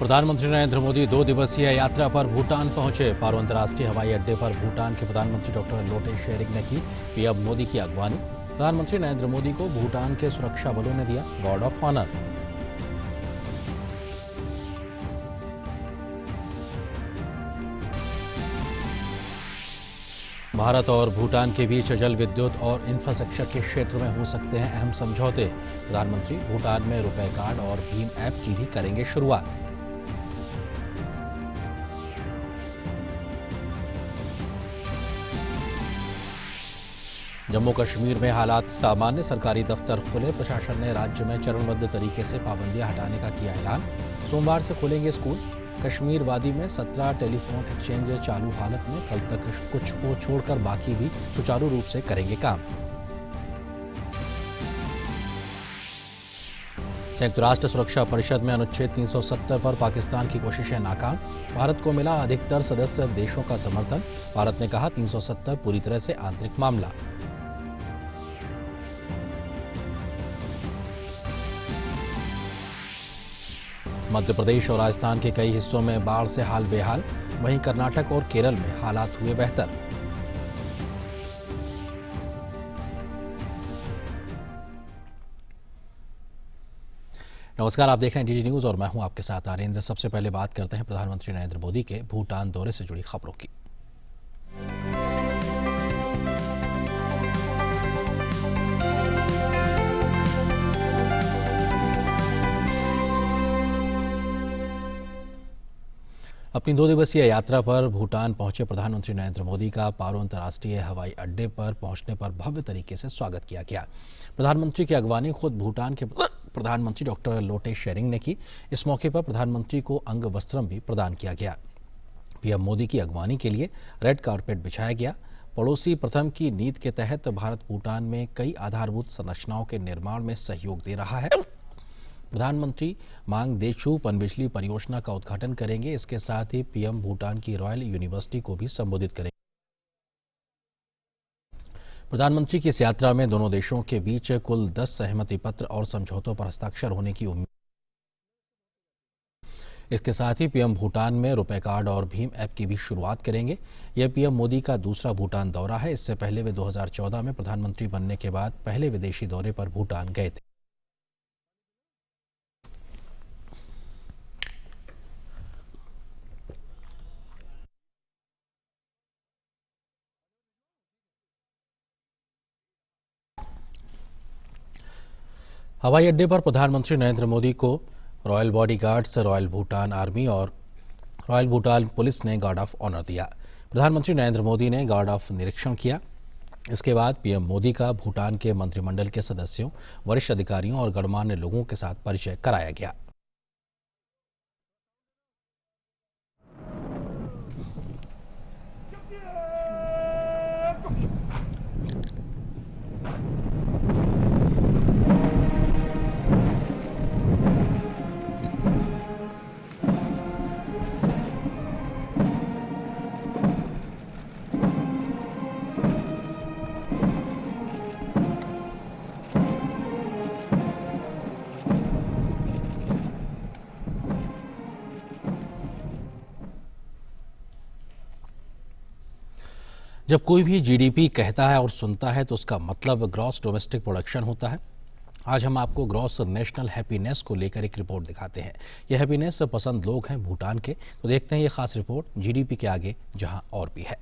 प्रधानमंत्री नरेंद्र मोदी 2 दिवसीय यात्रा पर भूटान पहुंचे। पारो अंतर्राष्ट्रीय हवाई अड्डे पर भूटान के प्रधानमंत्री डॉक्टर लोटे शेरिंग ने की पीएम मोदी की अगवानी। प्रधानमंत्री नरेंद्र मोदी को भूटान के सुरक्षा बलों ने दिया गार्ड ऑफ ऑनर। भारत और भूटान के बीच जल विद्युत और इंफ्रास्ट्रक्चर के क्षेत्र में हो सकते हैं अहम समझौते। प्रधानमंत्री भूटान में रुपए कार्ड और भीम ऐप की भी करेंगे शुरुआत। जम्मू कश्मीर में हालात सामान्य, सरकारी दफ्तर खुले। प्रशासन ने राज्य में चरणबद्ध तरीके से पाबंदियां हटाने का किया ऐलान। सोमवार से खुलेंगे स्कूल। कश्मीर वादी में 17 टेलीफोन एक्सचेंज चालू हालत में। कल तक कुछ को छोड़कर बाकी भी सुचारू रूप से करेंगे काम। संयुक्त राष्ट्र सुरक्षा परिषद में अनुच्छेद 370 पर पाकिस्तान की कोशिशें नाकाम। भारत को मिला अधिकतर सदस्य देशों का समर्थन। भारत ने कहा 370 पूरी तरह से आंतरिक मामला। मध्य प्रदेश और राजस्थान के कई हिस्सों में बाढ़ से हाल बेहाल। वहीं कर्नाटक और केरल में हालात हुए बेहतर। नमस्कार, आप देख रहे हैं डीडी न्यूज और मैं हूं आपके साथ आरेंद्र। सबसे पहले बात करते हैं प्रधानमंत्री नरेंद्र मोदी के भूटान दौरे से जुड़ी खबरों की। अपनी 2 दिवसीय यात्रा पर भूटान पहुंचे प्रधानमंत्री नरेंद्र मोदी का पारो अंतर्राष्ट्रीय हवाई अड्डे पर पहुंचने पर भव्य तरीके से स्वागत किया गया। प्रधानमंत्री की अगवानी खुद भूटान के प्रधानमंत्री डॉक्टर लोटे शेरिंग ने की। इस मौके पर प्रधानमंत्री को अंग वस्त्रम भी प्रदान किया गया। पीएम मोदी की अगवानी के लिए रेड कारपेट बिछाया गया। पड़ोसी प्रथम की नीति के तहत भारत भूटान में कई आधारभूत संरचनाओं के निर्माण में सहयोग दे रहा है। प्रधानमंत्री मांग देशु पनबिजली परियोजना का उद्घाटन करेंगे। इसके साथ ही पीएम भूटान की रॉयल यूनिवर्सिटी को भी संबोधित करेंगे। प्रधानमंत्री की इस यात्रा में दोनों देशों के बीच कुल 10 सहमति पत्र और समझौतों पर हस्ताक्षर होने की उम्मीद। इसके साथ ही पीएम भूटान में रुपए कार्ड और भीम ऐप की भी शुरुआत करेंगे। यह पीएम मोदी का दूसरा भूटान दौरा है। इससे पहले वे 2014 में प्रधानमंत्री बनने के बाद पहले विदेशी दौरे पर भूटान गए थे। हवाई अड्डे पर प्रधानमंत्री नरेंद्र मोदी को royal bodyguards, royal Bhutan army और रॉयल भूटान पुलिस ने गार्ड ऑफ ऑनर दिया। प्रधानमंत्री नरेंद्र मोदी ने गार्ड ऑफ निरीक्षण किया। इसके बाद पीएम मोदी का भूटान के मंत्रिमंडल के सदस्यों, वरिष्ठ अधिकारियों और गणमान्य लोगों के साथ परिचय कराया गया। जब कोई भी जीडीपी कहता है और सुनता है तो उसका मतलब ग्रॉस डोमेस्टिक प्रोडक्शन होता है। आज हम आपको ग्रॉस नेशनल हैप्पीनेस को लेकर एक रिपोर्ट दिखाते हैं। यह हैप्पीनेस पसंद लोग हैं भूटान के। तो देखते हैं ये खास रिपोर्ट जीडीपी के आगे जहां और भी है।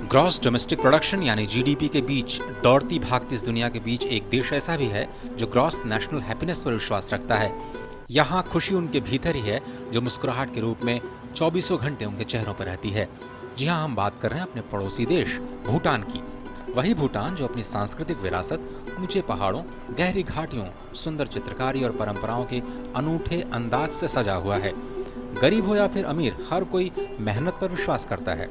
ग्रॉस डोमेस्टिक प्रोडक्शन यानी जीडीपी के बीच दौड़ती भागती इस दुनिया के बीच एक देश ऐसा भी है जो ग्रॉस नेशनल हैप्पीनेस पर विश्वास रखता है। यहाँ खुशी उनके भीतर ही है जो मुस्कुराहट के रूप में 24 घंटे उनके चेहरों पर रहती है। जी हाँ, हम बात कर रहे हैं अपने पड़ोसी देश भूटान की। वही भूटान जो अपनी सांस्कृतिक विरासत, ऊंचे पहाड़ों, गहरी घाटियों, सुंदर चित्रकारी और परंपराओं के अनूठे अंदाज से सजा हुआ है। गरीब हो या फिर अमीर, हर कोई मेहनत पर विश्वास करता है।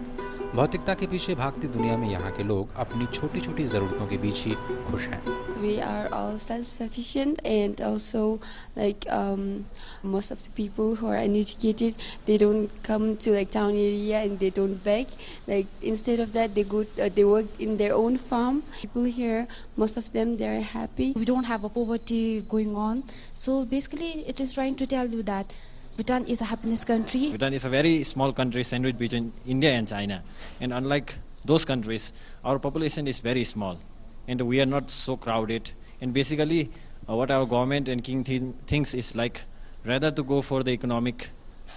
भौतिकता के पीछे भागती दुनिया में यहाँ के लोग अपनी छोटी छोटी ज़रूरतों के बीच ही खुश हैं। We are all self-sufficient, and also like most of the people who are uneducated, they don't come to like town area and they don't beg. Like instead of that, they work in their own farm. People here, most of them, they are happy. We don't have a poverty going on. So basically, it is trying to tell you that Bhutan is a happiness country. Bhutan is a very small country sandwiched between India and China. And unlike those countries, our population is very small. And we are not so crowded. And basically, what our government and king thinks is like, rather to go for the economic,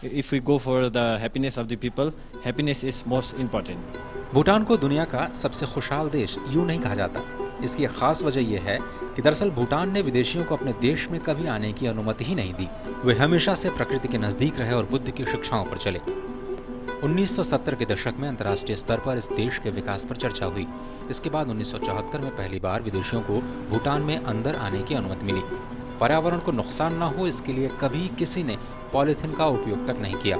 if we go for the happiness of the people, happiness is most important. Bhutan को दुनिया का सबसे खुशहाल देश यूं नहीं कहा जाता। इसकी एक खास वजह यह है कि दरअसल भूटान ने विदेशियों को अपने देश में कभी आने की अनुमति ही नहीं दी। वे हमेशा से प्रकृति के नजदीक रहे और बुद्ध की शिक्षाओं पर चले। 1970 के दशक में अंतर्राष्ट्रीय स्तर पर इस देश के विकास पर चर्चा हुई। इसके बाद 1974 में पहली बार विदेशियों को भूटान में अंदर आने की अनुमति मिली। पर्यावरण को नुकसान न हो इसके लिए कभी किसी ने पॉलीथिन का उपयोग तक नहीं किया।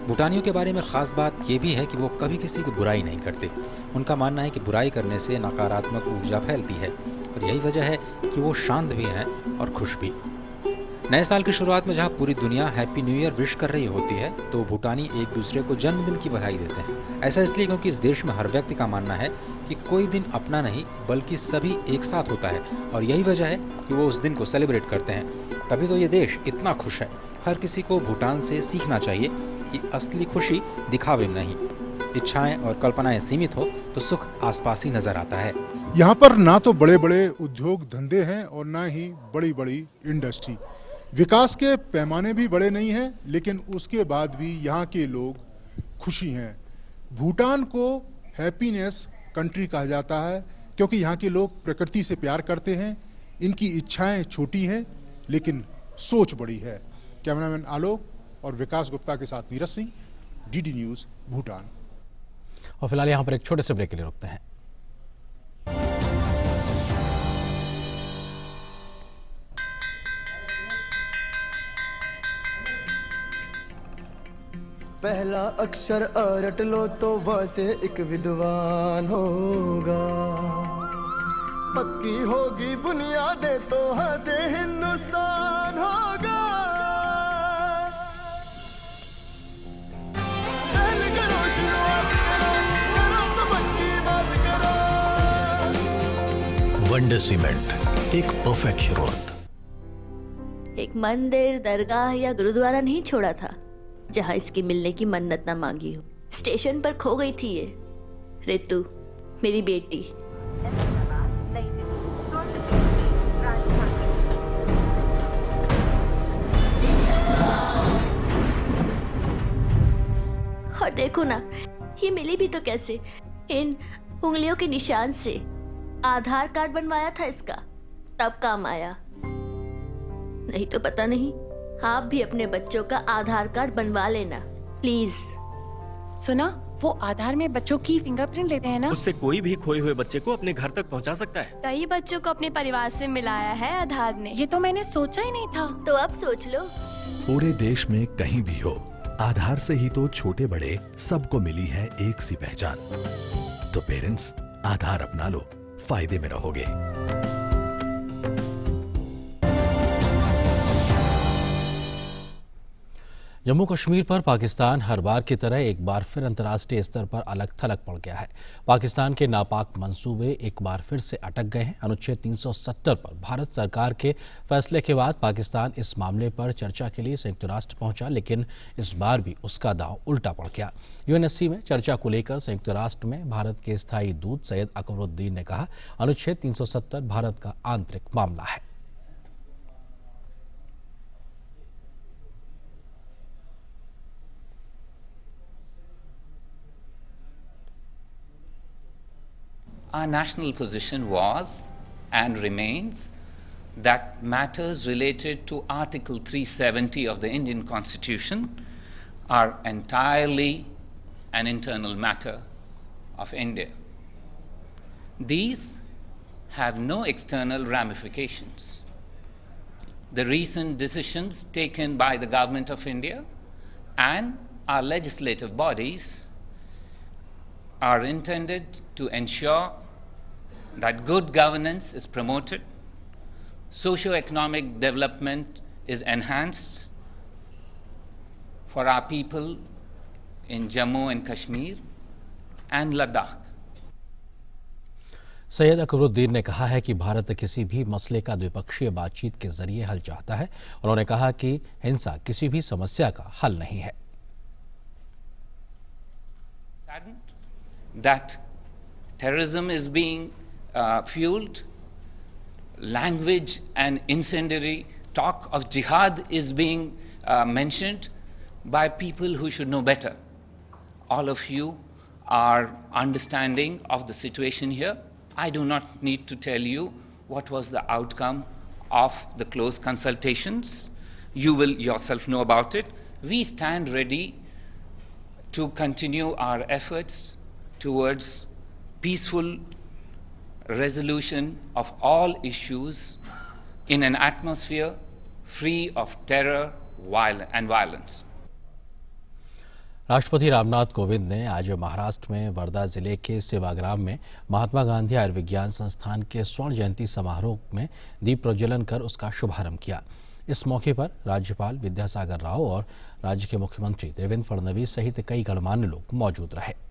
भूटानियों के बारे में खास बात यह भी है कि वो कभी किसी की बुराई नहीं करते। उनका मानना है कि बुराई करने से नकारात्मक ऊर्जा फैलती है और यही वजह है कि वो शांत भी हैं और खुश भी। नए साल की शुरुआत में जहां पूरी दुनिया हैप्पी न्यू ईयर विश कर रही होती है तो भूटानी एक दूसरे को जन्मदिन की बधाई देते हैं। ऐसा इसलिए क्योंकि इस देश में हर व्यक्ति का मानना है कि कोई दिन अपना नहीं बल्कि सभी एक साथ होता है और यही वजह है कि वो उस दिन को सेलिब्रेट करते हैं। तभी तो ये देश इतना खुश है। हर किसी को भूटान से सीखना चाहिए कि असली खुशी दिखावे में नहीं, इच्छाएं और कल्पनाएं सीमित हो तो सुख आसपास ही नजर आता है। यहाँ पर ना तो बड़े बड़े उद्योग धंधे हैं और ना ही बड़ी बड़ी इंडस्ट्री। विकास के पैमाने भी बड़े नहीं हैं, लेकिन उसके बाद भी यहाँ के लोग खुशी हैं। भूटान को हैप्पीनेस कंट्री कहा जाता है क्योंकि यहाँ के लोग प्रकृति से प्यार करते हैं। इनकी इच्छाएं छोटी हैं लेकिन सोच बड़ी है। कैमरामैन आलोक और विकास गुप्ता के साथ नीरज सिंह, डीडी न्यूज़, भूटान। और फिलहाल यहाँ पर एक छोटे से ब्रेक के लिए रुकते हैं। पहला अक्षर रट लो तो वह से एक विद्वान होगा। पक्की होगी बुनियादें तो हाँ से हिंदुस्तान होगा। पहले करो शुरुआत करो तो पक्की बात करो। वंडर सीमेंट, एक परफेक्ट शुरुआत। एक मंदिर, दरगाह या गुरुद्वारा नहीं छोड़ा था जहाँ इसकी मिलने की मन्नत ना मांगी हो। स्टेशन पर खो गई थी ये रितु, मेरी बेटी। और देखो ना, ये मिली भी तो कैसे, इन उंगलियों के निशान से। आधार कार्ड बनवाया था इसका, तब काम आया। नहीं तो पता नहीं। आप भी अपने बच्चों का आधार कार्ड बनवा लेना प्लीज। सुना, वो आधार में बच्चों की फिंगरप्रिंट लेते हैं ना। उससे कोई भी खोए हुए बच्चे को अपने घर तक पहुंचा सकता है। कई बच्चों को अपने परिवार से मिलाया है आधार ने। ये तो मैंने सोचा ही नहीं था। तो अब सोच लो। पूरे देश में कहीं भी हो, आधार से ही तो छोटे बड़े सबको मिली है एक सी पहचान। तो पेरेंट्स, आधार अपना लो, फायदे में रहोगे। जम्मू कश्मीर पर पाकिस्तान हर बार की तरह एक बार फिर अंतर्राष्ट्रीय स्तर पर अलग थलग पड़ गया है। पाकिस्तान के नापाक मंसूबे एक बार फिर से अटक गए हैं। अनुच्छेद 370 पर भारत सरकार के फैसले के बाद पाकिस्तान इस मामले पर चर्चा के लिए संयुक्त राष्ट्र पहुंचा, लेकिन इस बार भी उसका दांव उल्टा पड़ गया। यूएनएससी में चर्चा को लेकर संयुक्त राष्ट्र में भारत के स्थायी दूत सैयद अकबरुद्दीन ने कहा, अनुच्छेद 370 भारत का आंतरिक मामला है। Our national position was and remains that matters related to Article 370 of the Indian Constitution are entirely an internal matter of India. These have no external ramifications. The recent decisions taken by the Government of India and our legislative bodies, including the Supreme Court, are entirely within the ambit of Indian law. They are not subject to international ramifications. are intended to ensure that good governance is promoted, socio-economic development is enhanced for our people in Jammu and Kashmir and Ladakh. Syed Akbaruddin ने कहा है कि भारत किसी भी मसले का द्विपक्षीय बातचीत के जरिए हल चाहता है। उन्होंने कहा कि हिंसा किसी भी समस्या का हल नहीं है। That terrorism is being fueled, language and incendiary talk of jihad is being mentioned by people who should know better. All of you are understanding of the situation here. I do not need to tell you what was the outcome of the close consultations. You will yourself know about it. We stand ready to continue our efforts towards peaceful resolution of all issues in an atmosphere free of terror and violence. राष्ट्रपति रामनाथ कोविंद ने आज महाराष्ट्र में वर्धा जिले के सेवाग्राम में महात्मा गांधी आयुर्विज्ञान संस्थान के स्वर्ण जयंती समारोह में दीप प्रज्वलन कर उसका शुभारंभ किया। इस मौके पर राज्यपाल विद्यासागर राव और राज्य के मुख्यमंत्री देवेंद्र फडणवीस सहित कई गणमान्य लोग मौजूद रहे।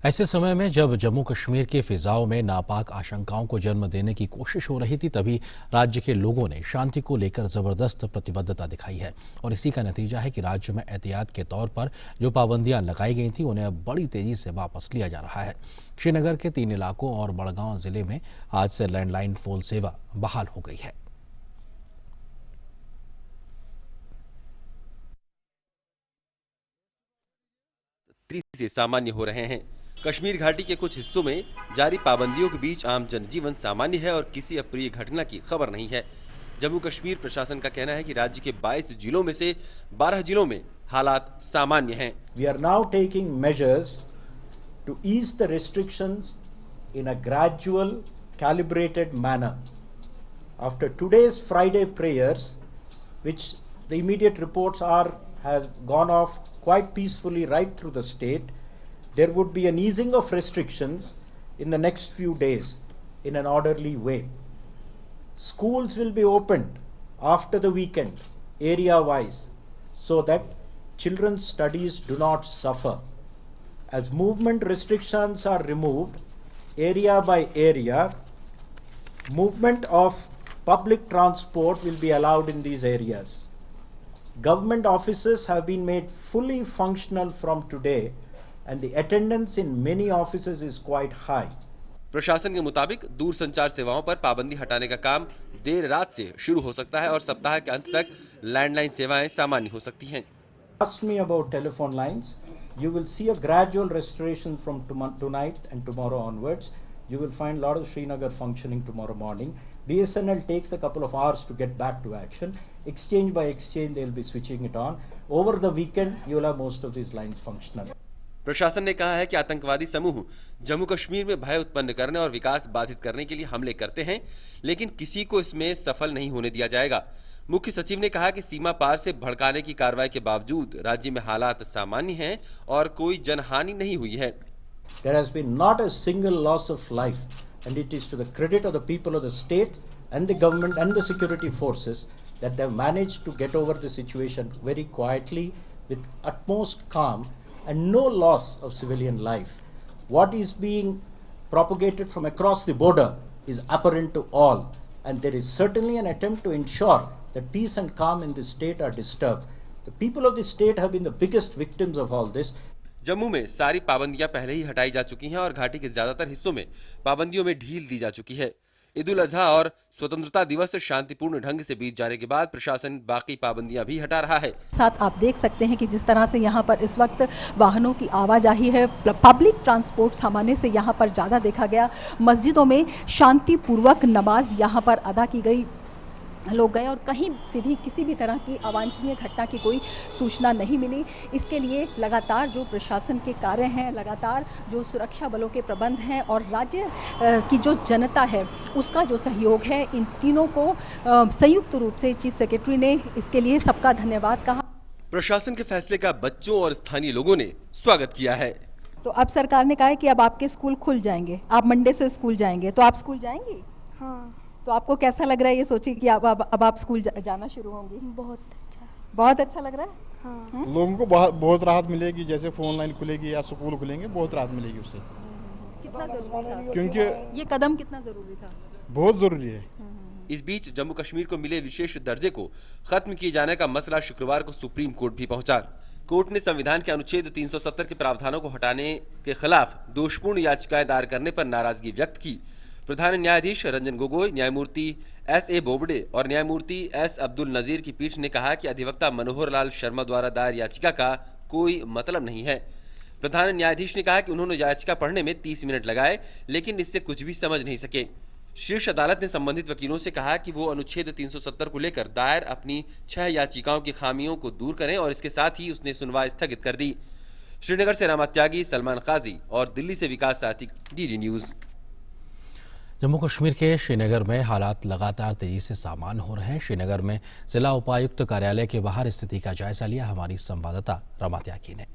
ऐसे समय में जब जम्मू कश्मीर के फिजाओं में नापाक आशंकाओं को जन्म देने की कोशिश हो रही थी, तभी राज्य के लोगों ने शांति को लेकर जबरदस्त प्रतिबद्धता दिखाई है और इसी का नतीजा है कि राज्य में एहतियात के तौर पर जो पाबंदियां लगाई गई थी उन्हें अब बड़ी तेजी से वापस लिया जा रहा है। श्रीनगर के 3 इलाकों और बड़गांव जिले में आज से लैंडलाइन फोन सेवा बहाल हो गई है। से सामान्य हो रहे हैं। कश्मीर घाटी के कुछ हिस्सों में जारी पाबंदियों के बीच आम जनजीवन सामान्य है और किसी अप्रिय घटना की खबर नहीं है। जम्मू कश्मीर प्रशासन का कहना है कि राज्य के 22 जिलों में से 12 जिलों में हालात सामान्य हैं। We are now taking measures to ease the restrictions in a gradual, calibrated manner. After today's Friday prayers, which the immediate reports have gone off quite peacefully right through the state, there would be an easing of restrictions in the next few days in an orderly way. Schools will be opened after the weekend, area-wise, so that children's studies do not suffer. As movement restrictions are removed, area by area, movement of public transport will be allowed in these areas. Government offices have been made fully functional from today and the attendance in many offices is quite high. प्रशासन के मुताबिक दूरसंचार सेवाओं पर पाबंदी हटाने का काम देर रात से शुरू हो सकता है और सप्ताह के अंत तक लैंडलाइन सेवाएं सामान्य हो सकती हैं। Ask me about telephone lines. You will see a gradual restoration from tonight and tomorrow onwards. You will find a lot of Srinagar functioning tomorrow morning. BSNL takes a couple of hours to get back to action. Exchange by exchange, they will be switching it on. Over the weekend, you will have most of these lines functional. प्रशासन ने कहा है कि आतंकवादी समूह जम्मू कश्मीर में भय उत्पन्न करने और विकास बाधित करने के लिए हमले करते हैं, लेकिन किसी को इसमें सफल नहीं होने दिया जाएगा। मुख्य सचिव ने कहा कि सीमा पार से भड़काने की कार्रवाई के बावजूद राज्य में हालात सामान्य हैं और कोई जनहानि नहीं हुई है। There has been not a single loss of life, and it is to the credit of the people of the state and the government and the security forces that they have managed to get over the situation very quietly with utmost calm and no loss of civilian life. What is being propagated from across the border is apparent to all, and there is certainly an attempt to ensure that peace and calm in the state are disturbed. The people of the state have been the biggest victims of all this. Jammu में सारी पाबंदियां पहले ही हटाई जा चुकी हैं और घाटी के ज्यादातर हिस्सों में पाबंदियों में ढील दी जा चुकी है। ईद उल अजहा और स्वतंत्रता दिवस शांतिपूर्ण ढंग से बीत जाने के बाद प्रशासन बाकी पाबंदियां भी हटा रहा है। साथ आप देख सकते हैं कि जिस तरह से यहाँ पर इस वक्त वाहनों की आवाजाही है, पब्लिक ट्रांसपोर्ट सामान्य से यहाँ पर ज्यादा देखा गया। मस्जिदों में शांतिपूर्वक नमाज यहाँ पर अदा की गई, लोग गए और कहीं से भी किसी भी तरह की अवांछनीय घटना की कोई सूचना नहीं मिली। इसके लिए लगातार जो प्रशासन के कार्य हैं, लगातार जो सुरक्षा बलों के प्रबंध हैं और राज्य की जो जनता है उसका जो सहयोग है, इन तीनों को संयुक्त रूप से चीफ सेक्रेटरी ने इसके लिए सबका धन्यवाद कहा। प्रशासन के फैसले का बच्चों और स्थानीय लोगों ने स्वागत किया है। तो अब सरकार ने कहा है कि अब आपके स्कूल खुल जाएंगे, आप मंडे से स्कूल जाएंगे, तो आप स्कूल जाएंगे? हाँ। तो आपको कैसा लग रहा है ये सोचिए कि अब आप स्कूल जाना शुरू होंगी? बहुत अच्छा लग रहा है। हाँ। लोगों को बहुत राहत मिलेगी, जैसे फोन लाइन खुलेगी या स्कूल खुलेंगे, बहुत राहत मिलेगी उससे। कितना जरूरी था? क्योंकि ये कदम कितना जरूरी था? बहुत जरूरी है। इस बीच जम्मू कश्मीर को मिले विशेष दर्जे को खत्म किए जाने का मसला शुक्रवार को सुप्रीम कोर्ट भी पहुंचा। कोर्ट ने संविधान के अनुच्छेद 370 के प्रावधानों को हटाने के खिलाफ दोषपूर्ण याचिकाएं दायर करने पर नाराजगी व्यक्त की। प्रधान न्यायाधीश रंजन गोगोई, न्यायमूर्ति S.A. बोबडे और न्यायमूर्ति S. अब्दुल नजीर की पीठ ने कहा कि अधिवक्ता मनोहर लाल शर्मा द्वारा दायर याचिका का कोई मतलब नहीं है। प्रधान न्यायाधीश ने कहा कि उन्होंने याचिका पढ़ने में 30 मिनट लगाए, लेकिन इससे कुछ भी समझ नहीं सके। शीर्ष अदालत ने संबंधित वकीलों से कहा कि वो अनुच्छेद 370 को लेकर दायर अपनी 6 याचिकाओं की खामियों को दूर करें और इसके साथ ही उसने सुनवाई स्थगित कर दी। श्रीनगर से रामा त्यागी, सलमान काजी और दिल्ली से विकास साथी, DD न्यूज। जम्मू कश्मीर के श्रीनगर में हालात लगातार तेजी से सामान्य हो रहे हैं। श्रीनगर में जिला उपायुक्त कार्यालय के बाहर स्थिति का जायजा लिया हमारी संवाददाता रामा त्यागी ने।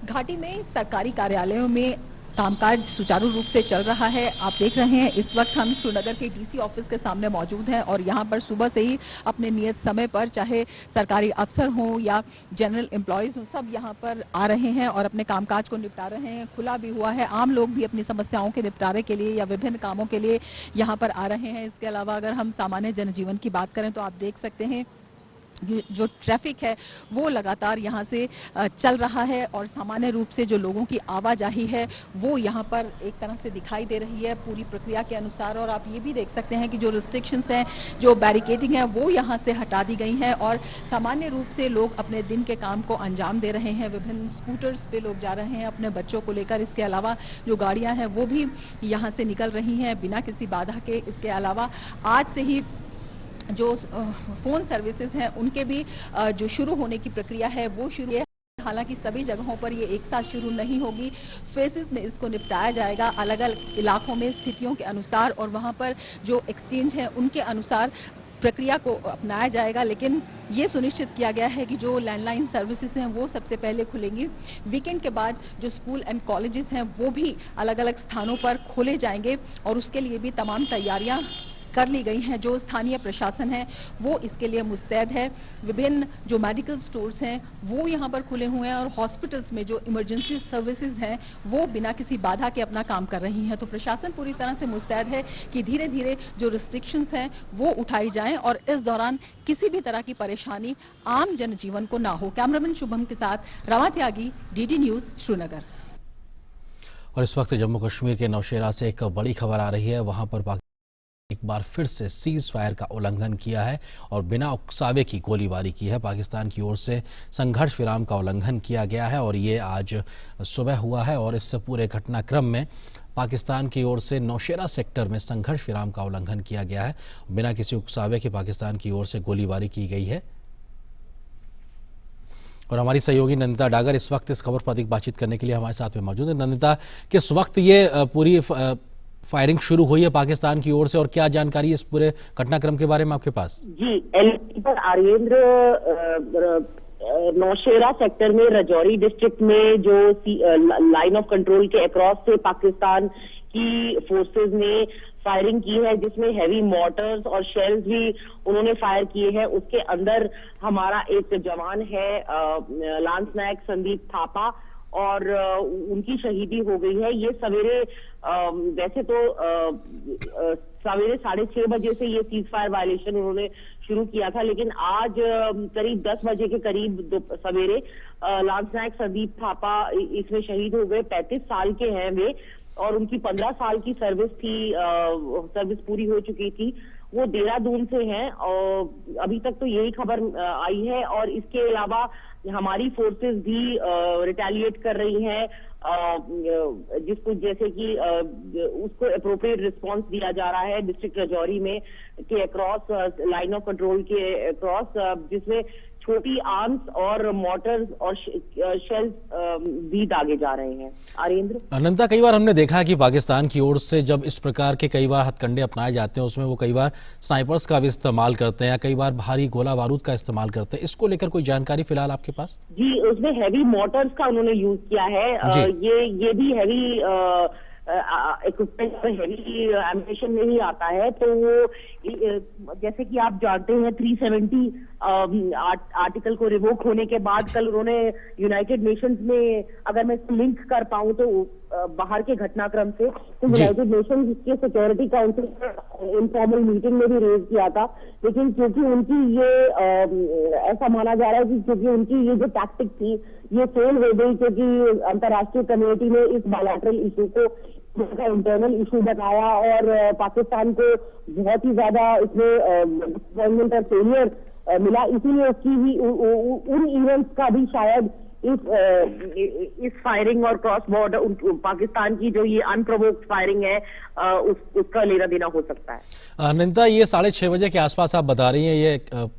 घाटी में सरकारी कार्यालयों में कामकाज सुचारू रूप से चल रहा है। आप देख रहे हैं इस वक्त हम श्रीनगर के DC ऑफिस के सामने मौजूद हैं और यहाँ पर सुबह से ही अपने नियत समय पर चाहे सरकारी अफसर हों या जनरल एम्प्लॉयज हों, सब यहाँ पर आ रहे हैं और अपने कामकाज को निपटा रहे हैं। खुला भी हुआ है, आम लोग भी अपनी समस्याओं के निपटारे के लिए या विभिन्न कामों के लिए यहाँ पर आ रहे हैं। इसके अलावा अगर हम सामान्य जनजीवन की बात करें तो आप देख सकते हैं जो ट्रैफिक है वो लगातार यहाँ से चल रहा है और सामान्य रूप से जो लोगों की आवाजाही है वो यहाँ पर एक तरह से दिखाई दे रही है पूरी प्रक्रिया के अनुसार। और आप ये भी देख सकते हैं कि जो रिस्ट्रिक्शंस हैं, जो बैरिकेडिंग है वो यहाँ से हटा दी गई हैं और सामान्य रूप से लोग अपने दिन के काम को अंजाम दे रहे हैं। विभिन्न स्कूटर्स पे लोग जा रहे हैं अपने बच्चों को लेकर। इसके अलावा जो गाड़ियाँ हैं वो भी यहाँ से निकल रही हैं बिना किसी बाधा के। इसके अलावा आज से ही जो फोन सर्विसेज हैं उनके भी जो शुरू होने की प्रक्रिया है वो शुरू है। हालांकि सभी जगहों पर ये एक साथ शुरू नहीं होगी, फेसेस में इसको निपटाया जाएगा अलग अलग इलाकों में स्थितियों के अनुसार और वहां पर जो एक्सचेंज हैं उनके अनुसार प्रक्रिया को अपनाया जाएगा। लेकिन ये सुनिश्चित किया गया है कि जो लैंडलाइन सर्विसेज हैं वो सबसे पहले खुलेंगी। वीकेंड के बाद जो स्कूल एंड कॉलेजेस हैं वो भी अलग अलग स्थानों पर खोले जाएंगे और उसके लिए भी तमाम तैयारियां कर ली गई हैं। जो स्थानीय प्रशासन है वो इसके लिए मुस्तैद है। विभिन्न जो मेडिकल स्टोर्स हैं वो यहाँ पर खुले हुए हैं और हॉस्पिटल्स में जो इमरजेंसी सर्विसेज हैं वो बिना किसी बाधा के अपना काम कर रही हैं। तो प्रशासन पूरी तरह से मुस्तैद है कि धीरे धीरे जो रिस्ट्रिक्शंस हैं वो उठाई जाएं और इस दौरान किसी भी तरह की परेशानी आम जनजीवन को ना हो। कैमरामैन शुभम के साथ रामा त्यागी, DD न्यूज, श्रीनगर। और इस वक्त जम्मू कश्मीर के नौशेरा से एक बड़ी खबर आ रही है। वहां पर एक बार फिर से सीज फायर का उल्लंघन किया है और बिना उकसावे की गोलीबारी की है। पाकिस्तान की ओर से संघर्ष विराम का उल्लंघन किया गया है और ये आज सुबह हुआ है। और इस पूरे घटनाक्रम में पाकिस्तान की ओर से नौशेरा सेक्टर में संघर्ष विराम का उल्लंघन किया गया है। बिना किसी उकसावे के पाकिस्तान की ओर से गोलीबारी की गई है। और हमारी सहयोगी नंदिता डागर इस वक्त इस खबर पर अधिक बातचीत करने के लिए हमारे साथ में मौजूद है। नंदिता, किस वक्त ये पूरी फायरिंग शुरू हुई है पाकिस्तान की ओर से और क्या जानकारी इस पूरे घटनाक्रम के बारे में आपके पास? जी, पर आर्येंद्र नौशेरा सेक्टर में रजौरी डिस्ट्रिक्ट में जो लाइन ऑफ कंट्रोल के अक्रॉस से पाकिस्तान की फोर्सेस ने फायरिंग की है, जिसमें हैवी मॉर्टर्स और शेल्स भी उन्होंने फायर किए हैं। उसके अंदर हमारा एक जवान है लांस नायक संदीप थापा, और उनकी शहीदी हो गई है। ये सवेरे वैसे तो सवेरे 6:30 बजे से ये सीज फायर वायलेशन उन्होंने शुरू किया था, लेकिन आज करीब 10 बजे के करीब सवेरे लांस नायक संदीप थापा इसमें शहीद हो गए। 35 साल के हैं वे और उनकी 15 साल की सर्विस पूरी हो चुकी थी। वो देहरादून से हैं और अभी तक तो यही खबर आई है। और इसके अलावा हमारी फोर्सेस भी रिटेलिएट कर रही हैं, जिसको जैसे कि उसको अप्रोप्रिएट रिस्पांस दिया जा रहा है डिस्ट्रिक्ट राजौरी में के अक्रॉस लाइन ऑफ कंट्रोल के अक्रॉस, जिसमें छोटी आर्म्स और मोटर्स और शेल्स भी दागे जा रहे हैं। आर्येंद्र, अनंता, कई बार हमने देखा है कि पाकिस्तान की ओर से जब इस प्रकार के कई बार हथकंडे अपनाए जाते हैं उसमें वो कई बार स्नाइपर्स का भी इस्तेमाल करते हैं या कई बार भारी गोला बारूद का इस्तेमाल करते हैं। इसको लेकर कोई जानकारी फिलहाल आपके पास? जी, उसमें हैवी मोटर्स का उन्होंने यूज किया है। ये भी हैवी इक्विपमेंट हैवी एम्यूनेशन में ही आता है। तो वो जैसे कि आप जानते हैं 370 आर्टिकल को रिवोक होने के बाद कल उन्होंने यूनाइटेड नेशंस में, अगर मैं इसको लिंक कर पाऊं तो बाहर के घटनाक्रम से, तो यूनाइटेड नेशंस के सिक्योरिटी काउंसिल इनफॉर्मल मीटिंग में भी रेज किया था। लेकिन क्योंकि उनकी ये ऐसा माना जा रहा है कि क्योंकि उनकी ये जो टैक्टिक थी ये फेल हो गई, क्योंकि अंतर्राष्ट्रीय कम्युनिटी ने इस बायलैटरल इशू को इंटरनल इशू बताया और पाकिस्तान को बहुत ही ज्यादा इसमें डिसअपॉइंटमेंट और फेलियर मिला। इसीलिए उसकी भी उन इवेंट्स का भी शायद इस फायरिंग और क्रॉस बॉर्डर पाकिस्तान की जो ये अनप्रोवोक्ड फायरिंग है उसका लेना देना हो सकता है। अनंता, ये 6:30 बजे के आसपास आप बता रही हैं ये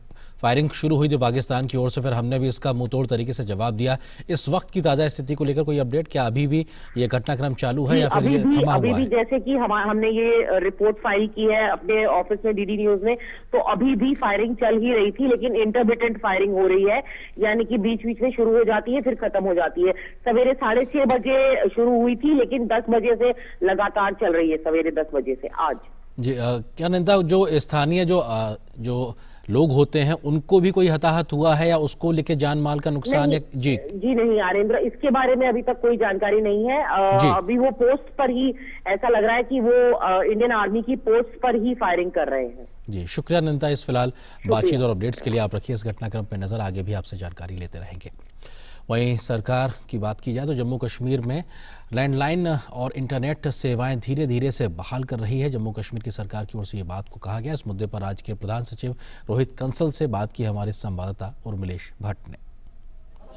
फायरिंग शुरू हुई थी पाकिस्तान की ओर से, फिर हमने भी इसका मुंहतोड़ तरीके से जवाब दिया। इस वक्त की ताजा स्थिति को लेकर कोई अपडेट? क्या अभी भी ये घटनाक्रम चालू है या फिर ये थमा हुआ है? जैसे कि हमने ये रिपोर्ट फाइल की है अपने ऑफिस में डीडी न्यूज में, तो अभी भी फायरिंग चल ही रही थी, लेकिन इंटरमिटेंट फायरिंग हो रही है, यानी कि बीच बीच में शुरू हो जाती है फिर खत्म हो जाती है। सवेरे 6:30 बजे शुरू हुई थी, लेकिन 10 बजे से लगातार चल रही है, सवेरे 10 बजे से आज। जी, क्या नंदा, जो स्थानीय जो लोग होते हैं उनको भी कोई हताहत हुआ है या उसको लेके जान माल का नुकसान है? जी नहीं आरेंद्र, इसके बारे में अभी तक कोई जानकारी नहीं है। अभी वो पोस्ट पर ही, ऐसा लग रहा है कि वो इंडियन आर्मी की पोस्ट पर ही फायरिंग कर रहे हैं। जी, शुक्रिया नंदा इस फिलहाल बातचीत और अपडेट्स के लिए। आप रखिए इस घटनाक्रम पर नजर, आगे भी आपसे जानकारी लेते रहेंगे। वहीं सरकार की बात की जाए तो जम्मू कश्मीर में लैंडलाइन और इंटरनेट सेवाएं धीरे धीरे से बहाल कर रही है। जम्मू कश्मीर की सरकार की ओर से ये बात को कहा गया। इस मुद्दे पर राज्य के प्रधान सचिव रोहित कंसल से बात की हमारे संवाददाता उर्मिलेश भट्ट ने।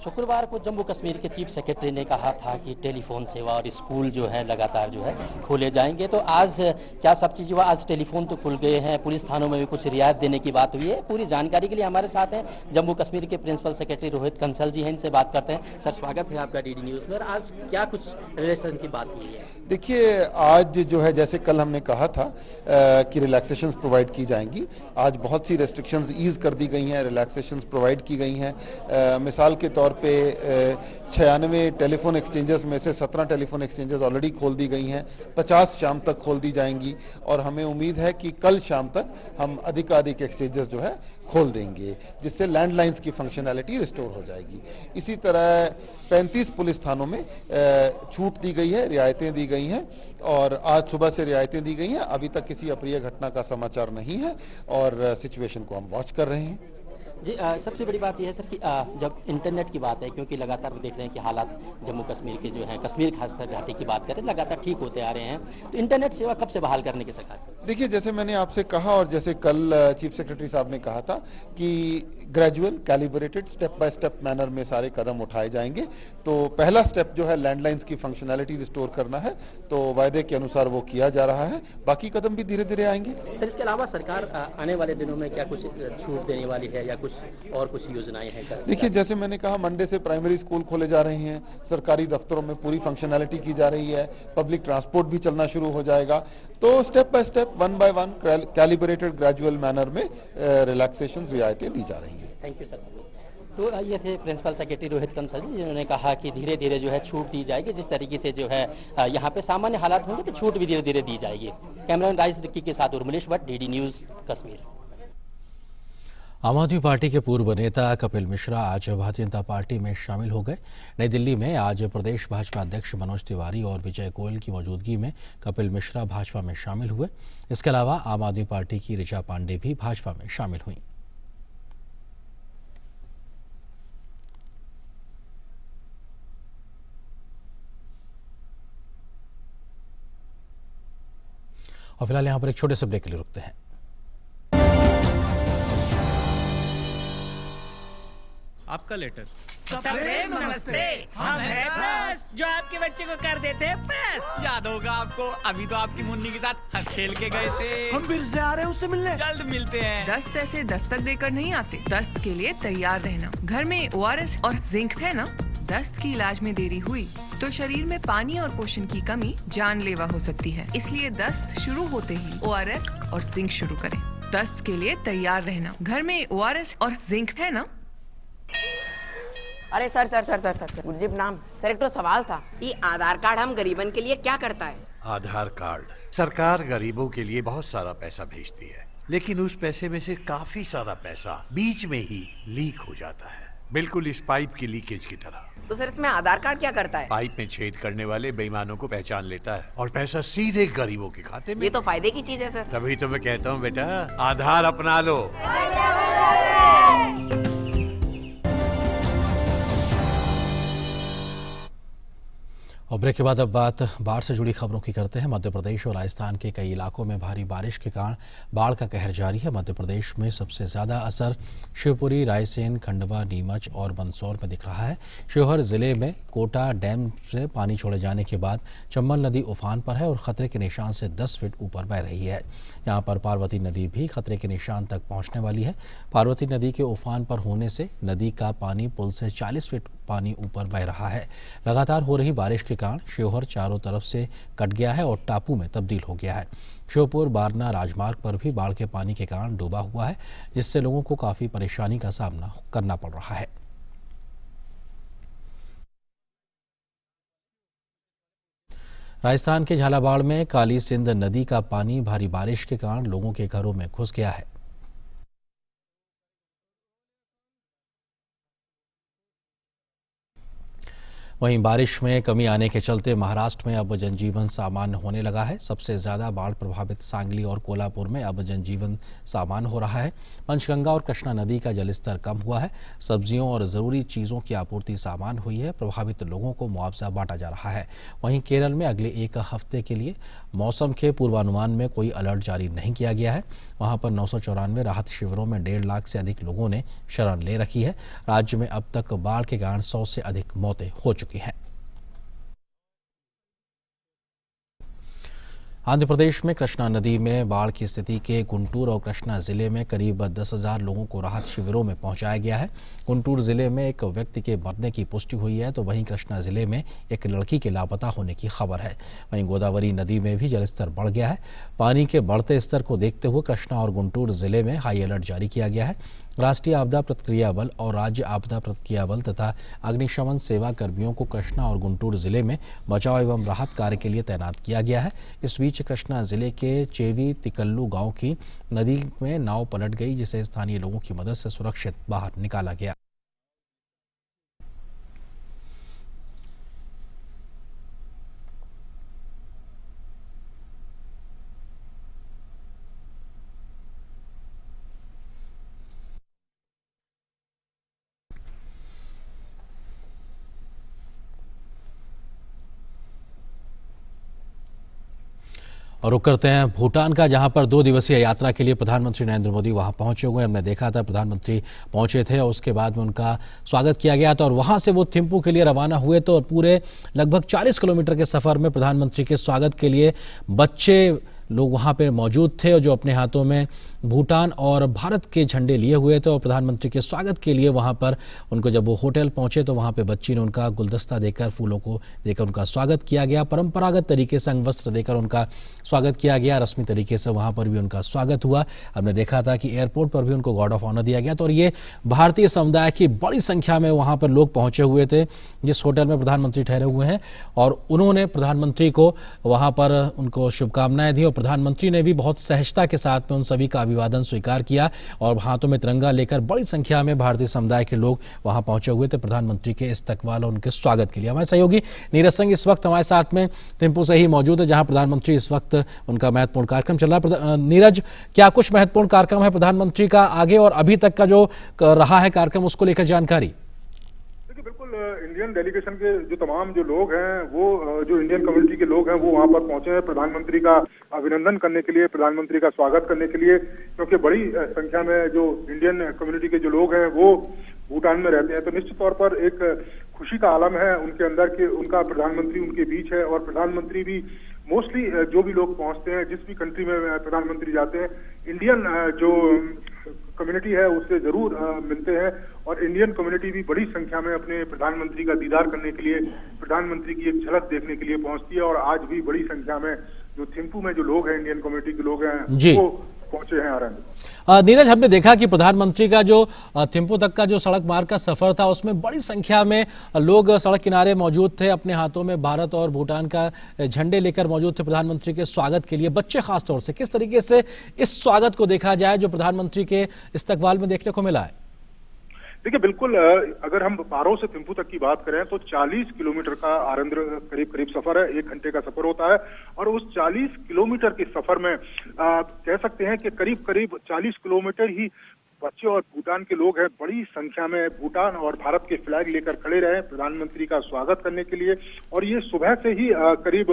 शुक्रवार को जम्मू कश्मीर के चीफ सेक्रेटरी ने कहा था कि टेलीफोन सेवा और स्कूल जो है लगातार जो है खोले जाएंगे। तो आज क्या सब चीज़ हुआ? आज टेलीफोन तो खुल गए हैं, पुलिस थानों में भी कुछ रियायत देने की बात हुई है। पूरी जानकारी के लिए हमारे साथ हैं जम्मू कश्मीर के प्रिंसिपल सेक्रेटरी रोहित कंसल जी हैं, इनसे बात करते हैं। सर, स्वागत है आपका डीडी न्यूज़ में। आज क्या कुछ रिलेशन की बात हुई है? देखिए, आज जो है जैसे कल हमने कहा था कि रिलैक्सेशंस प्रोवाइड की जाएंगी, आज बहुत सी रेस्ट्रिक्शंस ईज कर दी गई हैं, रिलैक्सेशंस प्रोवाइड की गई हैं। मिसाल के तौर पे 96 टेलीफोन एक्सचेंजेस में से 17 टेलीफोन एक्सचेंजेस ऑलरेडी खोल दी गई हैं, 50 शाम तक खोल दी जाएंगी और हमें उम्मीद है कि कल शाम तक हम अधिकाधिक एक्सचेंजेस जो है खोल देंगे, जिससे लैंडलाइंस की फंक्शनैलिटी रिस्टोर हो जाएगी। इसी तरह 35 पुलिस थानों में छूट दी गई है, रियायतें दी गई हैं और आज सुबह से रियायतें दी गई हैं। अभी तक किसी अप्रिय घटना का समाचार नहीं है और सिचुएशन को हम वॉच कर रहे हैं। जी, सबसे बड़ी बात यह है सर कि जब इंटरनेट की बात है, क्योंकि लगातार देख रहे हैं कि हालात जम्मू कश्मीर के जो है, कश्मीर खासकर घाटी की बात करें, लगातार ठीक होते आ रहे हैं, तो इंटरनेट सेवा कब से बहाल करने की सरकार? देखिए, जैसे मैंने आपसे कहा और जैसे कल चीफ सेक्रेटरी साहब ने कहा था कि gradual, calibrated, step by step manner में सारे कदम उठाए जाएंगे। तो पहला स्टेप जो है लैंडलाइंस की फंक्शनैलिटी रिस्टोर करना है, तो वायदे के अनुसार वो किया जा रहा है, बाकी कदम भी धीरे धीरे आएंगे। सर, इसके अलावा सरकार आने वाले दिनों में क्या कुछ छूट देने वाली है या कुछ और कुछ योजनाएं हैं? देखिए, जैसे मैंने कहा, मंडे से प्राइमरी स्कूल खोले जा रहे हैं, सरकारी दफ्तरों में पूरी फंक्शनैलिटी की जा रही है, पब्लिक ट्रांसपोर्ट भी चलना शुरू हो जाएगा। तो step by step, one by one, calibrated gradual manner में रिलैक्सेशन, रियायतें दी जा रही हैं। Thank you sir. तो ये थे प्रिंसिपल सेक्रेटरी रोहित कंसल जी, जिन्होंने कहा कि धीरे धीरे जो है छूट दी जाएगी। जिस तरीके से जो है यहाँ पे सामान्य हालात होंगे तो छूट भी धीरे धीरे दी जाएगी। कैमरामैन राइस रिक्की के साथ उर्मिलेश भट्ट, डीडी न्यूज़ कश्मीर। आम आदमी पार्टी के पूर्व नेता कपिल मिश्रा आज भारतीय जनता पार्टी में शामिल हो गए। नई दिल्ली में आज प्रदेश भाजपा अध्यक्ष मनोज तिवारी और विजय गोयल की मौजूदगी में कपिल मिश्रा भाजपा में शामिल हुए। इसके अलावा आम आदमी पार्टी की ऋचा पांडे भी भाजपा में शामिल हुई। और फिलहाल यहां पर एक छोटे से ब्रेक के लिए रुकते हैं। आपका लेटर। सबरे नमस्ते, हम हैं बस जो आपके बच्चे को कर देते हैं बस। याद होगा आपको, अभी तो आपकी मुन्नी के साथ हंस खेल के गए थे। हम फिर से आ रहे हैं उससे मिलने, जल्द मिलते हैं। दस्त ऐसे दस्तक देकर नहीं आते, दस्त के लिए तैयार रहना। घर में ORS और जिंक है ना। दस्त की इलाज में देरी हुई तो शरीर में पानी और पोषण की कमी जानलेवा हो सकती है, इसलिए दस्त शुरू होते ही ORS और जिंक शुरू करें। दस्त के लिए तैयार रहना। घर में ORS और जिंक है ना। अरे सर मुझे नाम सर, एक तो सवाल था, ये आधार कार्ड हम गरीबन के लिए क्या करता है? आधार कार्ड सरकार गरीबों के लिए बहुत सारा पैसा भेजती है, लेकिन उस पैसे में से काफी सारा पैसा बीच में ही लीक हो जाता है, बिल्कुल इस पाइप की लीकेज की तरह। तो सर इसमें आधार कार्ड क्या करता है? पाइप में छेद करने वाले बेईमानों को पहचान लेता है और पैसा सीधे गरीबों के खाते में। ये तो फायदे की चीज है सर। तभी तो मैं कहता हूँ बेटा, आधार अपना लो। और ब्रेक के बाद अब बात बाढ़ से जुड़ी खबरों की करते हैं। मध्य प्रदेश और राजस्थान के कई इलाकों में भारी बारिश के कारण बाढ़ का कहर जारी है। मध्य प्रदेश में सबसे ज्यादा असर शिवपुरी, रायसेन, खंडवा, नीमच और मंदसौर में दिख रहा है। शिवहर जिले में कोटा डैम से पानी छोड़े जाने के बाद चंबल नदी उफान पर है और खतरे के निशान से 10 फीट ऊपर बह रही है। यहाँ पर पार्वती नदी भी खतरे के निशान तक पहुँचने वाली है। पार्वती नदी के उफान पर होने से नदी का पानी पुल से 40 फीट पानी ऊपर बह रहा है। लगातार हो रही बारिश के कारण शिवहर चारों तरफ से कट गया है और टापू में तब्दील हो गया है। श्योपुर बारना राजमार्ग पर भी बाढ़ के पानी के कारण डूबा हुआ है, जिससे लोगों को काफी परेशानी का सामना करना पड़ रहा है। राजस्थान के झालावाड़ में काली सिंध नदी का पानी भारी बारिश के कारण लोगों के घरों में घुस गया है। वहीं बारिश में कमी आने के चलते महाराष्ट्र में अब जनजीवन सामान्य होने लगा है। सबसे ज्यादा बाढ़ प्रभावित सांगली और कोल्हापुर में अब जनजीवन सामान्य हो रहा है। पंचगंगा और कृष्णा नदी का जलस्तर कम हुआ है। सब्जियों और जरूरी चीजों की आपूर्ति सामान्य हुई है। प्रभावित लोगों को मुआवजा बांटा जा रहा है। वहीं केरल में अगले एक हफ्ते के लिए मौसम के पूर्वानुमान में कोई अलर्ट जारी नहीं किया गया है। वहां पर 994 राहत शिविरों में 1.5 लाख से अधिक लोगों ने शरण ले रखी है। राज्य में अब तक बाढ़ के कारण 100 से अधिक मौतें हो चुकी हैं। आंध्र प्रदेश में कृष्णा नदी में बाढ़ की स्थिति के गुंटूर और कृष्णा जिले में करीब 10,000 लोगों को राहत शिविरों में पहुंचाया गया है। गुंटूर जिले में एक व्यक्ति के मरने की पुष्टि हुई है, तो वहीं कृष्णा जिले में एक लड़की के लापता होने की खबर है। वहीं गोदावरी नदी में भी जलस्तर बढ़ गया है। पानी के बढ़ते स्तर को देखते हुए कृष्णा और गुंटूर जिले में हाई अलर्ट जारी किया गया है। राष्ट्रीय आपदा प्रतिक्रिया बल और राज्य आपदा प्रतिक्रिया बल तथा अग्निशमन सेवा कर्मियों को कृष्णा और गुंटूर जिले में बचाव एवं राहत कार्य के लिए तैनात किया गया है। इस बीच कृष्णा जिले के चेवी तिकल्लू गांव की नदी में नाव पलट गई, जिसे स्थानीय लोगों की मदद से सुरक्षित बाहर निकाला गया। और रुक करते हैं भूटान का, जहां पर 2 दिवसीय यात्रा के लिए प्रधानमंत्री नरेंद्र मोदी वहां पहुंचे हुए। हमने देखा था प्रधानमंत्री पहुंचे थे और उसके बाद में उनका स्वागत किया गया था और वहां से वो थिम्पू के लिए रवाना हुए। तो पूरे लगभग 40 किलोमीटर के सफर में प्रधानमंत्री के स्वागत के लिए बच्चे लोग वहां पे मौजूद थे और जो अपने हाथों में भूटान और भारत के झंडे लिए हुए थे और प्रधानमंत्री के स्वागत के लिए वहां पर उनको जब वो होटल पहुंचे तो वहां पे बच्ची ने उनका गुलदस्ता देकर, फूलों को देकर उनका स्वागत किया गया। परंपरागत तरीके से अंगवस्त्र देकर उनका स्वागत किया गया। रस्मी तरीके से वहां पर भी उनका स्वागत हुआ। हमने देखा था कि एयरपोर्ट पर भी उनको गार्ड ऑफ ऑनर दिया गया। तो और ये भारतीय समुदाय की बड़ी संख्या में वहां पर लोग पहुंचे हुए थे जिस होटल में प्रधानमंत्री ठहरे हुए हैं और उन्होंने प्रधानमंत्री को वहां पर उनको शुभकामनाएं दी और प्रधानमंत्री ने भी बहुत सहजता के साथ में उन सभी का अभिवादन स्वीकार किया और हाथों में तिरंगा लेकर बड़ी संख्या में भारतीय समुदाय के लोग वहां पहुंचे हुए थे प्रधानमंत्री के इस्तकबाल और उनके स्वागत के लिए। हमारे सहयोगी नीरज सिंह इस वक्त हमारे साथ में थिम्पू से ही मौजूद है, जहां प्रधानमंत्री इस वक्त उनका महत्वपूर्ण कार्यक्रम चल रहा है। नीरज, क्या कुछ महत्वपूर्ण कार्यक्रम है प्रधानमंत्री का आगे और अभी तक का जो रहा है कार्यक्रम, उसको लेकर जानकारी? बिल्कुल, इंडियन डेलीगेशन के जो तमाम जो लोग हैं, वो जो इंडियन कम्युनिटी के लोग हैं, वो वहां पर पहुंचे हैं प्रधानमंत्री का अभिनंदन करने के लिए, प्रधानमंत्री का स्वागत करने के लिए, क्योंकि बड़ी संख्या में जो इंडियन कम्युनिटी के जो लोग हैं वो भूटान में रहते हैं। तो निश्चित तौर पर एक खुशी का आलम है उनके अंदर कि उनका प्रधानमंत्री उनके बीच है। और प्रधानमंत्री भी मोस्टली जो भी लोग पहुंचते हैं, जिस भी कंट्री में प्रधानमंत्री जाते हैं, इंडियन जो कम्युनिटी है उससे जरूर मिलते हैं। और इंडियन कम्युनिटी भी बड़ी संख्या में अपने प्रधानमंत्री का दीदार करने के लिए, प्रधानमंत्री की एक झलक देखने के लिए पहुंचती है। और आज भी बड़ी संख्या में जो थिम्पू में जो लोग हैं, इंडियन कम्युनिटी के लोग हैं, वो पहुंचे हैं आनंद। नीरज, हमने देखा कि प्रधानमंत्री का जो थिम्पू तक का जो सड़क मार्ग का सफर था, उसमें बड़ी संख्या में लोग सड़क किनारे मौजूद थे, अपने हाथों में भारत और भूटान का झंडे लेकर मौजूद थे प्रधानमंत्री के स्वागत के लिए, बच्चे खासतौर से। किस तरीके से इस स्वागत को देखा जाए जो प्रधानमंत्री के इस्तकबाल में देखने को मिला है? देखिए, बिल्कुल, अगर हम पारो से थिम्पू तक की बात करें तो 40 किलोमीटर का आरंद्र करीब सफर है, 1 घंटे का सफर होता है। और उस 40 किलोमीटर के सफर में कह सकते हैं कि करीब 40 किलोमीटर ही बच्चे और भूटान के लोग हैं बड़ी संख्या में भूटान और भारत के फ्लैग लेकर खड़े रहे प्रधानमंत्री का स्वागत करने के लिए। और ये सुबह से ही करीब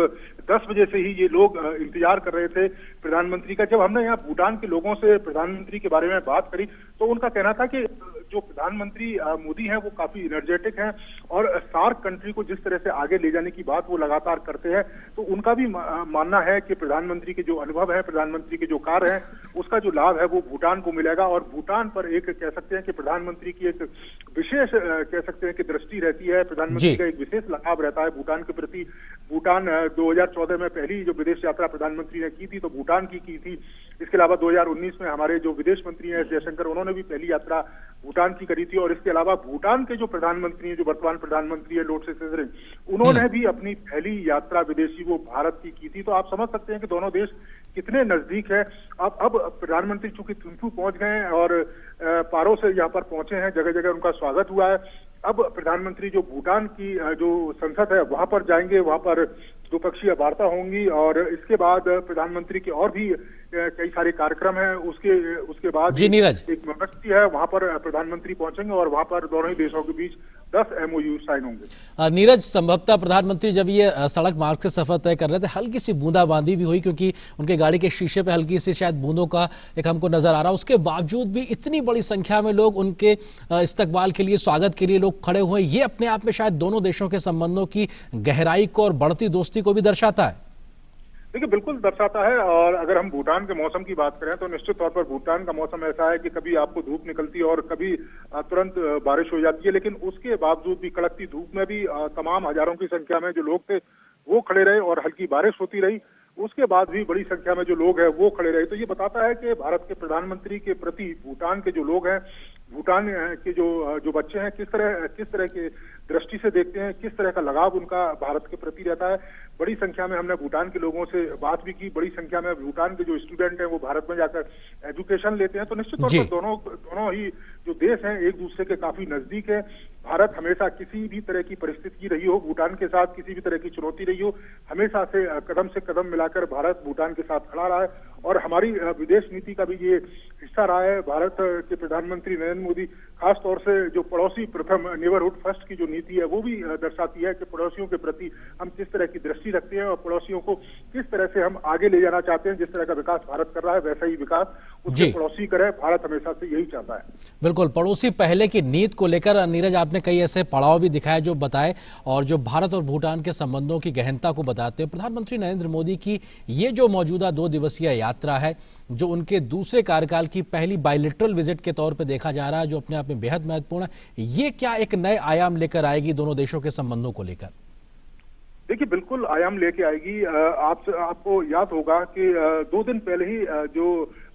10 बजे से ही ये लोग इंतजार कर रहे थे प्रधानमंत्री का। जब हमने यहाँ भूटान के लोगों से प्रधानमंत्री के बारे में बात करी तो उनका कहना था कि जो प्रधानमंत्री मोदी हैं वो काफी एनर्जेटिक हैं और सार्क कंट्री को जिस तरह से आगे ले जाने की बात वो लगातार करते हैं। तो उनका भी मानना है कि प्रधानमंत्री के जो अनुभव है, प्रधानमंत्री के जो कार्य हैं, उसका जो लाभ है वो भूटान को मिलेगा। और भूटान पर एक कह सकते हैं कि प्रधानमंत्री की एक विशेष कह सकते हैं कि दृष्टि रहती है, प्रधानमंत्री का एक विशेष लगाव रहता है भूटान के प्रति। भूटान 2014 में पहली जो विदेश यात्रा प्रधानमंत्री ने की थी तो भूटान की थी। इसके अलावा 2019 में हमारे जो विदेश मंत्री हैं जयशंकर, उन्होंने भी पहली यात्रा भूटान की करी थी। और इसके अलावा भूटान के जो प्रधानमंत्री हैं, जो वर्तमान प्रधानमंत्री है लोटे शेरिंग, उन्होंने भी अपनी पहली यात्रा विदेशी वो भारत की थी। तो आप समझ सकते हैं कि दोनों देश कितने नजदीक है। अब प्रधानमंत्री चूंकि थिम्पू पहुंच गए हैं और पारो से यहाँ पर पहुंचे हैं, जगह जगह उनका स्वागत हुआ है। अब प्रधानमंत्री जो भूटान की जो संसद है वहां पर जाएंगे, वहां पर द्विपक्षीय वार्ता होंगी और इसके बाद प्रधानमंत्री के और भी कई सारे कार्यक्रम हैं। उसके बाद जी नीरज, एक मेमोरेंडम है, वहां पर प्रधानमंत्री पहुंचेंगे और वहां पर दोनों ही देशों के बीच 10 MOU साइन होंगे। नीरज, संभवतः प्रधानमंत्री जब ये सड़क मार्ग से सफर तय कर रहे थे, हल्की सी बूंदाबांदी भी हुई क्योंकि उनके गाड़ी के शीशे पे हल्की सी शायद बूंदों का एक हमको नजर आ रहा। उसके बावजूद भी इतनी बड़ी संख्या में लोग उनके इस्तकबाल के लिए, स्वागत के लिए लोग खड़े हुए, ये अपने आप में शायद दोनों देशों के संबंधों की गहराई को और बढ़ती दोस्ती को भी दर्शाता है। देखिए, बिल्कुल दर्शाता है। और अगर हम भूटान के मौसम की बात करें तो निश्चित तौर पर भूटान का मौसम ऐसा है कि कभी आपको धूप निकलती है और कभी तुरंत बारिश हो जाती है, लेकिन उसके बावजूद भी कड़कती धूप में भी तमाम हजारों की संख्या में जो लोग थे वो खड़े रहे और हल्की बारिश होती रही। उसके बाद भी बड़ी संख्या में जो लोग हैं वो खड़े रहे। तो ये बताता है कि भारत के प्रधानमंत्री के प्रति भूटान के जो लोग हैं, भूटान के जो बच्चे हैं, किस तरह के दृष्टि से देखते हैं, किस तरह का लगाव उनका भारत के प्रति रहता है। बड़ी संख्या में हमने भूटान के लोगों से बात भी की। बड़ी संख्या में भूटान के जो स्टूडेंट हैं वो भारत में जाकर एजुकेशन लेते हैं। तो निश्चित तौर पर दोनों ही जो देश हैं एक दूसरे के काफी नजदीक है। भारत हमेशा किसी भी तरह की परिस्थिति रही हो, भूटान के साथ किसी भी तरह की चुनौती रही हो, हमेशा से कदम मिलाकर भारत भूटान के साथ खड़ा रहा है। और हमारी विदेश नीति का भी ये हिस्सा रहा है। भारत के प्रधानमंत्री नरेंद्र मोदी खास तौर से जो पड़ोसी प्रथम, नेबरहुड फर्स्ट की जो नीति है वो भी दर्शाती है कि पड़ोसियों के प्रति हम किस तरह की दृष्टि रखते हैं और पड़ोसियों को किस तरह से हम आगे ले जाना चाहते हैं। जिस तरह का विकास भारत कर रहा है वैसा ही विकास उसके पड़ोसी करे, भारत हमेशा से यही चाहता है। बिल्कुल, पड़ोसी पहले की नीति को लेकर नीरज आपने कई ऐसे पड़ाव भी दिखाए जो बताए और जो भारत और भूटान के संबंधों की गहनता को बताते हैं। प्रधानमंत्री नरेंद्र मोदी की ये जो मौजूदा 2 दिवसीय यात्रा है, जो उनके दूसरे कार्यकाल की पहली बायलैटरल विजिट के तौर पे देखा जा रहा है, जो अपने आप में बेहद महत्वपूर्ण है, ये क्या एक नए आयाम लेकर आएगी दोनों देशों के संबंधों को लेकर? देखिए, बिल्कुल आयाम लेके आएगी। आपको याद होगा कि 2 दिन पहले ही जो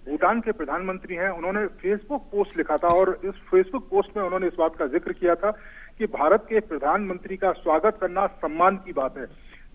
भूटान के प्रधानमंत्री हैं उन्होंने फेसबुक पोस्ट लिखा था और इस फेसबुक पोस्ट में उन्होंने इस बात का जिक्र किया था कि भारत के प्रधानमंत्री का स्वागत करना सम्मान की बात है।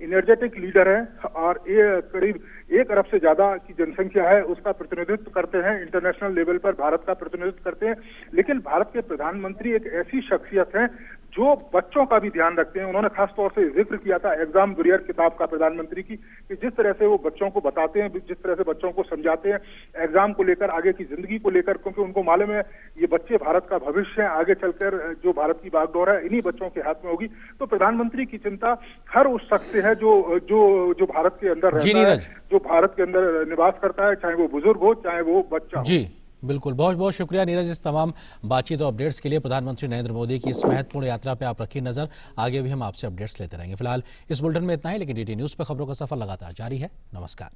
एनर्जेटिक लीडर हैं और ये करीब 1 अरब से ज्यादा की जनसंख्या है, उसका प्रतिनिधित्व करते हैं, इंटरनेशनल लेवल पर भारत का प्रतिनिधित्व करते हैं। लेकिन भारत के प्रधानमंत्री एक ऐसी शख्सियत है जो बच्चों का भी ध्यान रखते हैं। उन्होंने खास तौर से जिक्र किया था एग्जाम वॉरियर किताब का प्रधानमंत्री की, कि जिस तरह से वो बच्चों को बताते हैं, जिस तरह से बच्चों को समझाते हैं एग्जाम को लेकर, आगे की जिंदगी को लेकर, क्योंकि उनको मालूम है ये बच्चे भारत का भविष्य है, आगे चलकर जो भारत की बागडोर है इन्हीं बच्चों के हाथ में होगी। तो प्रधानमंत्री की चिंता हर उस शख्स से है जो भारत के अंदर रहता है, जो भारत के अंदर निवास करता है, चाहे वो बुजुर्ग हो चाहे वो बच्चा हो। जी बिल्कुल, बहुत बहुत शुक्रिया नीरज इस तमाम बातचीत और अपडेट्स के लिए। प्रधानमंत्री नरेंद्र मोदी की इस महत्वपूर्ण यात्रा पे आप रखिए नजर, आगे भी हम आपसे अपडेट्स लेते रहेंगे। फिलहाल इस बुलेटिन में इतना ही, लेकिन डीटी न्यूज पर खबरों का सफर लगातार जारी है। नमस्कार।